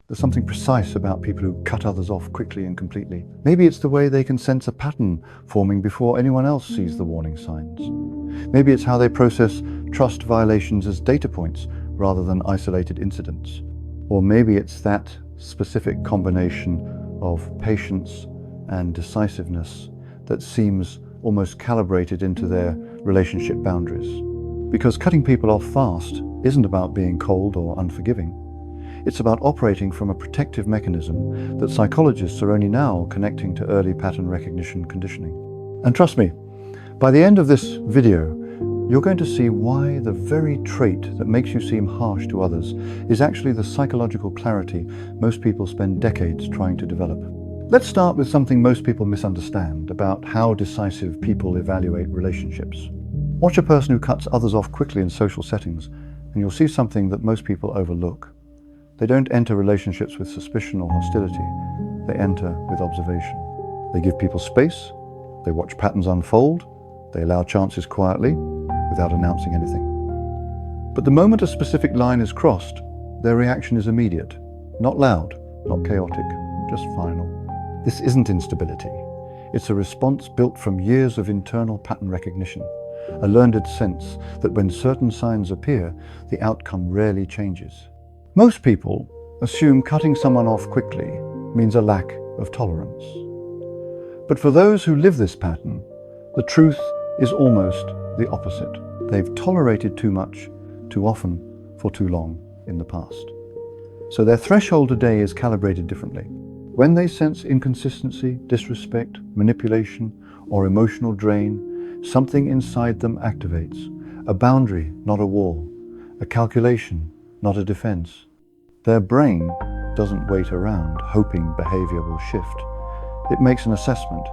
There's something precise about people who cut others off quickly and completely. Maybe it's the way they can sense a pattern forming before anyone else sees the warning signs. Maybe it's how they process trust violations as data points rather than isolated incidents. Or maybe it's that specific combination of patience and decisiveness that seems almost calibrated into their relationship boundaries. Because cutting people off fast isn't about being cold or unforgiving. It's about operating from a protective mechanism that psychologists are only now connecting to early pattern recognition conditioning. And trust me, by the end of this video, you're going to see why the very trait that makes you seem harsh to others is actually the psychological clarity most people spend decades trying to develop. Let's start with something most people misunderstand about how decisive people evaluate relationships. Watch a person who cuts others off quickly in social settings, and you'll see something that most people overlook. They don't enter relationships with suspicion or hostility. They enter with observation. They give people space, they watch patterns unfold, they allow chances quietly, without announcing anything. But the moment a specific line is crossed, their reaction is immediate. Not loud, not chaotic, just final. This isn't instability. It's a response built from years of internal pattern recognition, a learned sense that when certain signs appear, the outcome rarely changes. Most people assume cutting someone off quickly means a lack of tolerance. But for those who live this pattern, the truth is almost the opposite. They've tolerated too much, too often, for too long in the past. So their threshold today is calibrated differently. When they sense inconsistency, disrespect, manipulation, or emotional drain, something inside them activates. A boundary, not a wall. A calculation, not a defense. Their brain doesn't wait around hoping behavior will shift. It makes an assessment.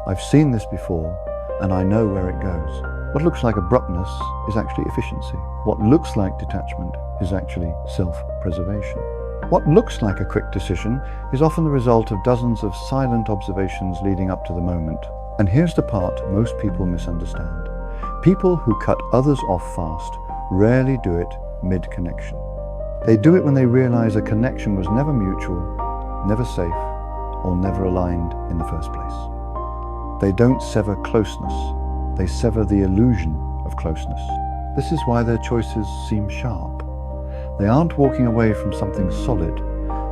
I've seen this before, and I know where it goes. What looks like abruptness is actually efficiency. What looks like detachment is actually self-preservation. What looks like a quick decision is often the result of dozens of silent observations leading up to the moment. And here's the part most people misunderstand. People who cut others off fast rarely do it mid-connection. They do it when they realize a connection was never mutual, never safe, or never aligned in the first place. They don't sever closeness, they sever the illusion of closeness. This is why their choices seem sharp. They aren't walking away from something solid,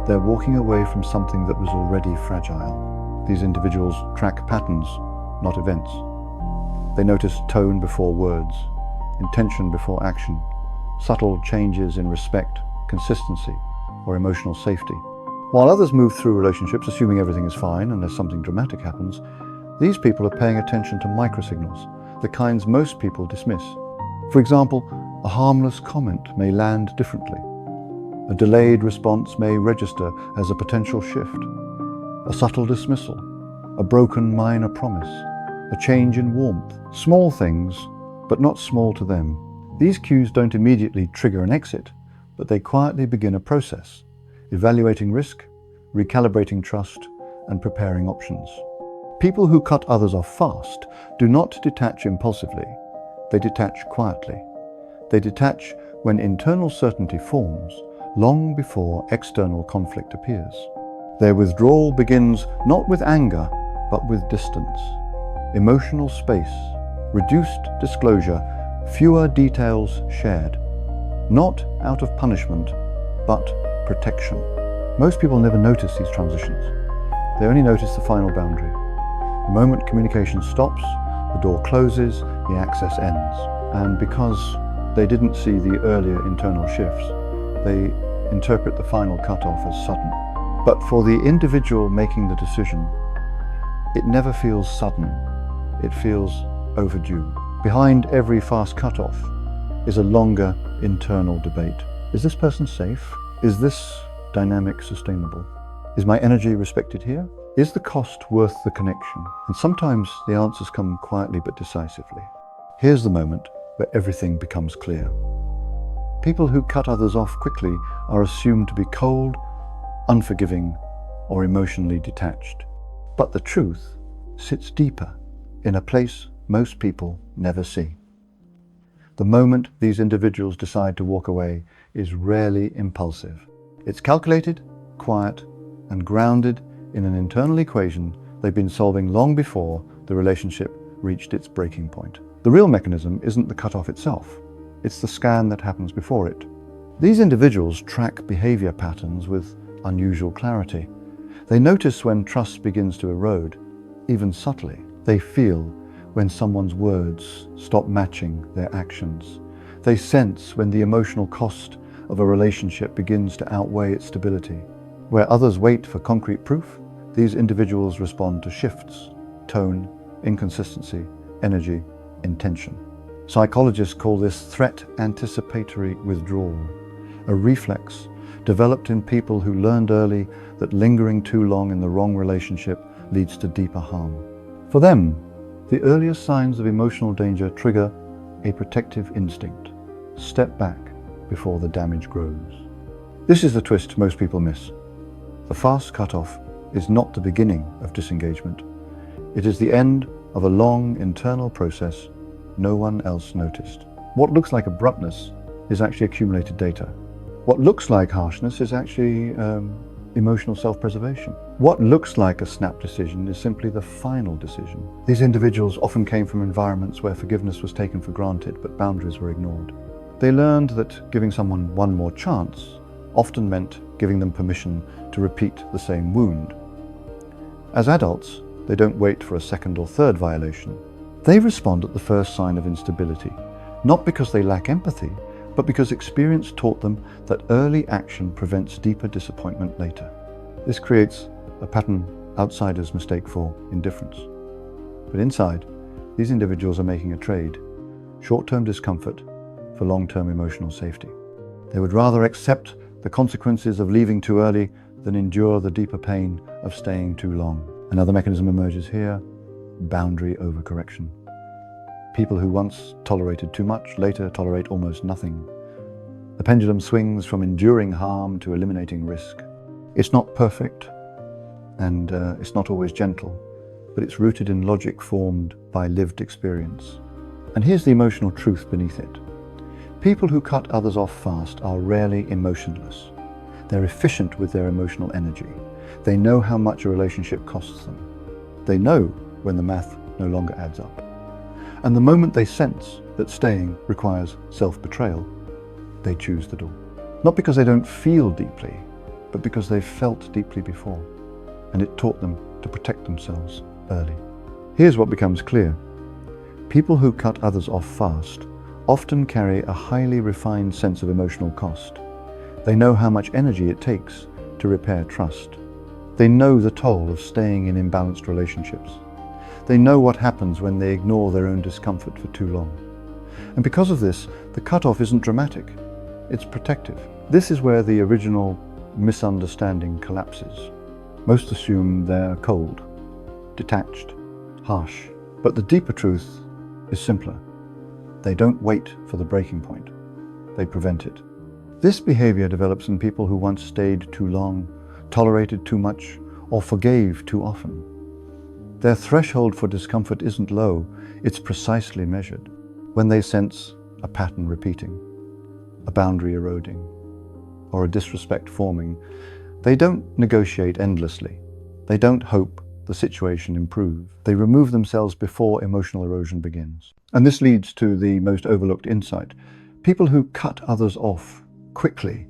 they're walking away from something that was already fragile. These individuals track patterns, not events. They notice tone before words, intention before action, subtle changes in respect, consistency, or emotional safety. While others move through relationships assuming everything is fine unless something dramatic happens, these people are paying attention to microsignals, the kinds most people dismiss. For example, a harmless comment may land differently. A delayed response may register as a potential shift. A subtle dismissal, a broken minor promise, a change in warmth. Small things, but not small to them. These cues don't immediately trigger an exit, but they quietly begin a process, evaluating risk, recalibrating trust, and preparing options. People who cut others off fast do not detach impulsively, they detach quietly. They detach when internal certainty forms, long before external conflict appears. Their withdrawal begins not with anger, but with distance, emotional space, reduced disclosure, fewer details shared. Not out of punishment, but protection. Most people never notice these transitions. They only notice the final boundary. The moment communication stops, the door closes, the access ends. And because they didn't see the earlier internal shifts, they interpret the final cutoff as sudden. But for the individual making the decision, it never feels sudden. It feels overdue. Behind every fast cutoff is a longer internal debate. Is this person safe? Is this dynamic sustainable? Is my energy respected here? Is the cost worth the connection? And sometimes the answers come quietly but decisively. Here's the moment where everything becomes clear. People who cut others off quickly are assumed to be cold, unforgiving, or emotionally detached. But the truth sits deeper in a place most people never see. The moment these individuals decide to walk away is rarely impulsive. It's calculated, quiet, and grounded in an internal equation they've been solving long before the relationship reached its breaking point. The real mechanism isn't the cutoff itself, it's the scan that happens before it. These individuals track behavior patterns with unusual clarity. They notice when trust begins to erode, even subtly. They feel when someone's words stop matching their actions. They sense when the emotional cost of a relationship begins to outweigh its stability. Where others wait for concrete proof, these individuals respond to shifts, tone, inconsistency, energy, intention. Psychologists call this threat anticipatory withdrawal, a reflex developed in people who learned early that lingering too long in the wrong relationship leads to deeper harm. For them, the earliest signs of emotional danger trigger a protective instinct. Step back before the damage grows. This is the twist most people miss. The fast cutoff is not the beginning of disengagement. It is the end of a long internal process no one else noticed. What looks like abruptness is actually accumulated data. What looks like harshness is actually emotional self-preservation. What looks like a snap decision is simply the final decision. These individuals often came from environments where forgiveness was taken for granted, but boundaries were ignored. They learned that giving someone one more chance often meant giving them permission to repeat the same wound. As adults, they don't wait for a second or third violation. They respond at the first sign of instability, not because they lack empathy, but because experience taught them that early action prevents deeper disappointment later. This creates a pattern outsiders mistake for indifference. But inside, these individuals are making a trade: short-term discomfort for long-term emotional safety. They would rather accept the consequences of leaving too early than endure the deeper pain of staying too long. Another mechanism emerges here: boundary overcorrection. People who once tolerated too much later tolerate almost nothing. The pendulum swings from enduring harm to eliminating risk. It's not perfect, and it's not always gentle, but it's rooted in logic formed by lived experience. And here's the emotional truth beneath it. People who cut others off fast are rarely emotionless. They're efficient with their emotional energy. They know how much a relationship costs them. They know when the math no longer adds up. And the moment they sense that staying requires self-betrayal, they choose the door. Not because they don't feel deeply, but because they've felt deeply before, and it taught them to protect themselves early. Here's what becomes clear. People who cut others off fast often carry a highly refined sense of emotional cost. They know how much energy it takes to repair trust. They know the toll of staying in imbalanced relationships. They know what happens when they ignore their own discomfort for too long. And because of this, the cutoff isn't dramatic, it's protective. This is where the original misunderstanding collapses. Most assume they're cold, detached, harsh. But the deeper truth is simpler. They don't wait for the breaking point. They prevent it. This behavior develops in people who once stayed too long, tolerated too much, or forgave too often. Their threshold for discomfort isn't low, it's precisely measured. When they sense a pattern repeating, a boundary eroding, or a disrespect forming, they don't negotiate endlessly. They don't hope the situation improves. They remove themselves before emotional erosion begins. And this leads to the most overlooked insight. People who cut others off quickly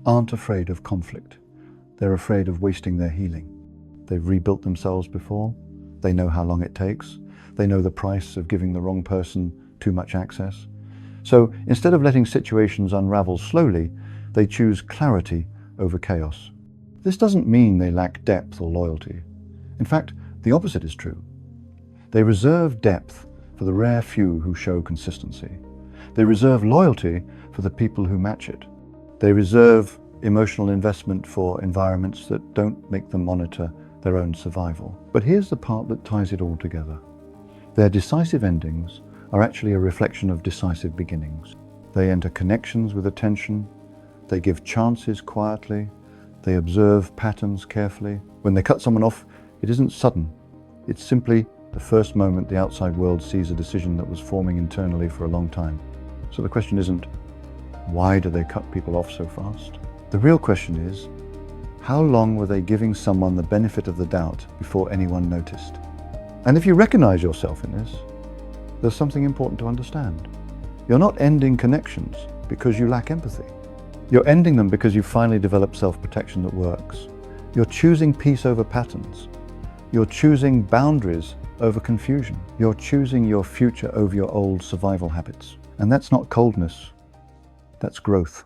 aren't afraid of conflict. They're afraid of wasting their healing. They've rebuilt themselves before. They know how long it takes. They know the price of giving the wrong person too much access. So instead of letting situations unravel slowly, they choose clarity over chaos. This doesn't mean they lack depth or loyalty. In fact, the opposite is true. They reserve depth for the rare few who show consistency. They reserve loyalty for the people who match it. They reserve emotional investment for environments that don't make them monitor their own survival. But here's the part that ties it all together. Their decisive endings are actually a reflection of decisive beginnings. They enter connections with attention. They give chances quietly. They observe patterns carefully. When they cut someone off, it isn't sudden. It's simply the first moment the outside world sees a decision that was forming internally for a long time. So the question isn't, why do they cut people off so fast? The real question is, How long were they giving someone the benefit of the doubt before anyone noticed? And if you recognize yourself in this, there's something important to understand. You're not ending connections because you lack empathy. You're ending them because you've finally developed self-protection that works. You're choosing peace over patterns. You're choosing boundaries over confusion. You're choosing your future over your old survival habits. And that's not coldness, that's growth.